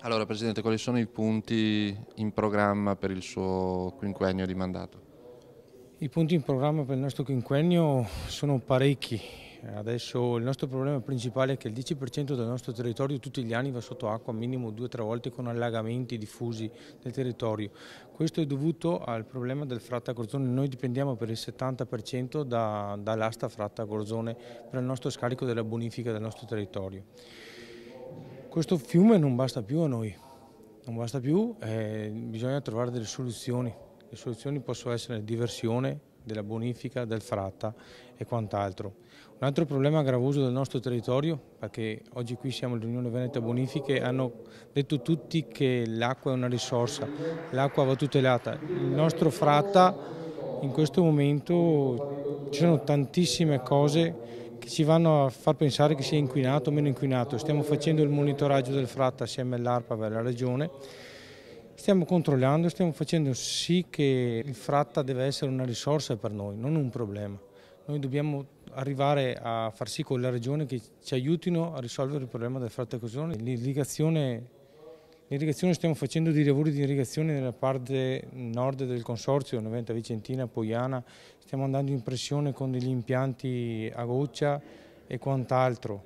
Allora, Presidente, quali sono i punti in programma per il suo quinquennio di mandato? I punti in programma per il nostro quinquennio sono parecchi. Adesso il nostro problema principale è che il 10% del nostro territorio tutti gli anni va sotto acqua minimo 2 o 3 volte con allagamenti diffusi nel territorio. Questo è dovuto al problema del Fratta Gorzone. Noi dipendiamo per il 70% dall'asta Fratta Gorzone per il nostro scarico della bonifica del nostro territorio. Questo fiume non basta più a noi, non basta più, bisogna trovare delle soluzioni. Le soluzioni possono essere diversione della bonifica, del fratta e quant'altro. Un altro problema gravoso del nostro territorio, perché oggi qui siamo all'Unione Veneta Bonifiche, hanno detto tutti che l'acqua è una risorsa, l'acqua va tutelata. Il nostro fratta in questo momento ci sono tantissime cose che ci vanno a far pensare che sia inquinato o meno inquinato. Stiamo facendo il monitoraggio del fratta assieme all'ARPA e alla Regione, stiamo controllando, stiamo facendo sì che il fratta deve essere una risorsa per noi, non un problema. Noi dobbiamo arrivare a far sì con la Regione che ci aiutino a risolvere il problema del fratta Cosone. L'irrigazione stiamo facendo dei lavori di irrigazione nella parte nord del consorzio, Noventa Vicentina, Poiana, stiamo andando in pressione con degli impianti a goccia e quant'altro.